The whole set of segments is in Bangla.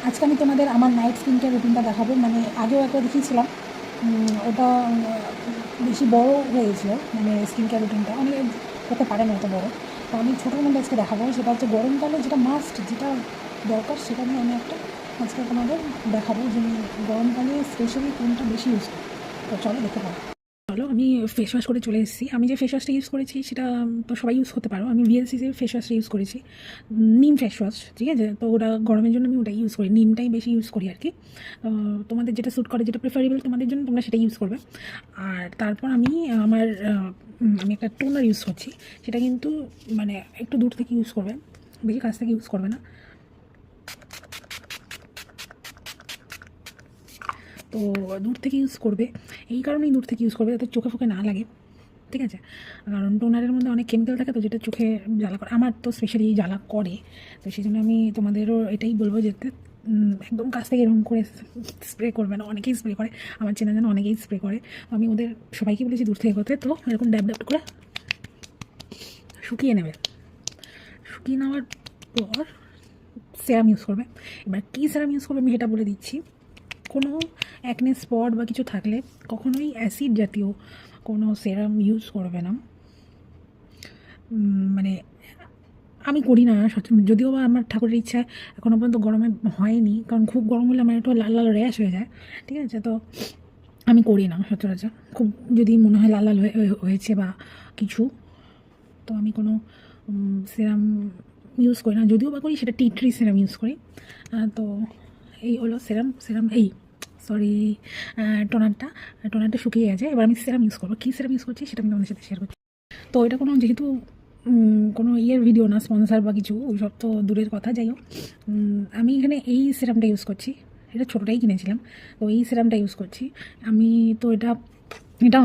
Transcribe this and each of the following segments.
আজকে আমি তোমাদের আমার নাইট স্কিন কেয়ার রুটিনটা দেখাবো। মানে আগেও একবার দেখিয়েছিলাম, ওটা বেশি বড় হয়ে গেছিলো। মানে স্কিন কেয়ার রুটিনটা অনেকে করতে পারে না, অত বড়। তো আমি ছোটোর মধ্যে আজকে দেখাবো। সেটা হচ্ছে গরমকালে যেটা মাস্ট, যেটা দরকার, সেটা নিয়ে আমি একটা আজকে তোমাদের দেখাবো যে গরমকালে স্পেশালি কোনটা বেশি ইউজ করি। তো চলো দেখতে পাবো। চলো, আমি ফেস ওয়াশ করে চলে এসেছি। আমি যে ফেস ওয়াশটা ইউজ করেছি সেটা তো সবাই ইউজ করতে পারো। আমি ভিএলসিসির ফেস ওয়াশটা ইউজ করেছি, নিম ফেস ওয়াশ, ঠিক আছে। তো ওটা গরমের জন্য আমি ওটাই ইউজ করি, নিমটাই বেশি ইউজ করি আর কি। তোমাদের যেটা স্যুট করে, যেটা প্রেফারেবল তোমাদের জন্য, তোমরা সেটা ইউজ করবে। আর তারপর আমি আমি একটা টোনার ইউজ করছি। সেটা কিন্তু মানে একটু দূর থেকে ইউজ করবে, বেশি কাছ থেকে ইউজ করবে না। তো দূর থেকে ইউজ করবে, এই কারণেই দূর থেকে ইউজ করবে যাতে চোখে ফোকে না লাগে, ঠিক আছে। কারণ টোনারের মধ্যে অনেক কেমিক্যাল থাকে, তো যেটা চোখে জ্বালা করে, আমার তো স্পেশালি জ্বালা করে। তো সেই জন্য আমি তোমাদেরও এটাই বলবো যে একদম কাছ থেকে এরকম করে স্প্রে করবে না। অনেকেই স্প্রে করে, আমার চেনা জানা অনেকেই স্প্রে করে। আমি ওদের সবাইকে বলেছি দূর থেকে করতে। তো এরকম ড্যাব ড্যাব করে শুকিয়ে নেবে। শুকিয়ে নেওয়ার পর সেরাম ইউজ করবে। এবার কী সেরাম ইউজ করবে আমি সেটা বলে দিচ্ছি। কোনো অ্যাকনে স্পট বা কিছু থাকলে কখনোই অ্যাসিড জাতীয় কোনো সেরাম ইউজ করবে না। মানে আমি করি না যদিও বা আমার ঠাকুরের ইচ্ছা এখনও পর্যন্ত গরমে হয়নি, কারণ খুব গরম হলে আমার একটু লাল লাল র্যাশ হয়ে যায়, ঠিক আছে। তো আমি করি না সচরাচর। খুব যদি মনে হয় লাল লাল হয়েছে বা কিছু, তো আমি কোনো সিরাম ইউজ করি না। যদিও বা করি সেটা টি ট্রি সিরাম ইউজ করি। তো এই হলো সিরাম এই সরি টোনারটা টোনারটা শুকিয়ে গেছে। এবার আমি সিরাম ইউজ করবো। কী সিরাম ইউজ করছি সেটা আমি তোমাদের সাথে শেয়ার করছি। তো এটা কোনো যেহেতু কোনো ইয়ের ভিডিও না, স্পন্সার বা কিছু, ওই সব তো দূরের কথা। যাই হোক, আমি এখানে এই সিরামটা ইউজ করছি। এটা ছোটোটাই কিনেছিলাম, তো এই সিরামটা ইউজ করছি আমি। তো এটা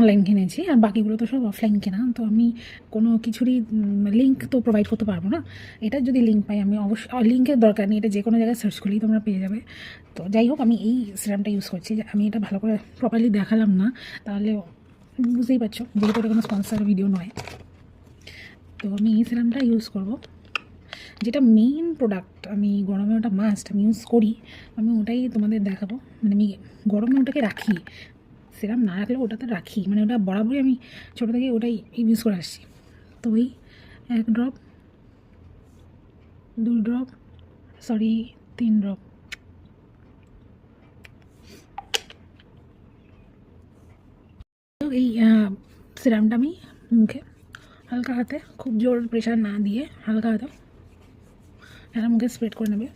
অনলাইন কিনেছি, আর বাকিগুলো তো সব অফলাইন কেনা। তো আমি কোনো কিছুরই লিঙ্ক তো প্রোভাইড করতে পারবো না। এটার যদি লিঙ্ক পাই আমি অবশ্যই, লিঙ্কের দরকার নেই, এটা যে কোনো জায়গায় সার্চ করলেই তোমরা পেয়ে যাবে। তো যাই হোক, আমি এই সিরামটা ইউজ করছি। আমি এটা ভালো করে প্রপারলি দেখালাম না, তাহলে বুঝতেই পারছো, যেহেতু এটা কোনো স্পন্সার ভিডিও নয়। তো আমি এই সিরামটা ইউজ করব, যেটা মেইন প্রোডাক্ট। আমি গরমে ওটা মাস্ট আমি ইউজ করি, আমি ওটাই তোমাদের দেখাবো। মানে আমি গরমে ওটাকে রাখি, সিরাম না রাখলেও ওটাতে রাখি। মানে ওটা বরাবরই আমি ছোটো থেকে ওটাই ইউজ করে আসছি। তো ওই 1 ড্রপ, 2 ড্রপ, সরি 3 ড্রপ। তো এই সিরামটা আমি মুখে হালকা হাতে, খুব জোর প্রেশার না দিয়ে হালকা হাতে এটা মুখে স্প্রেড করে নেবে।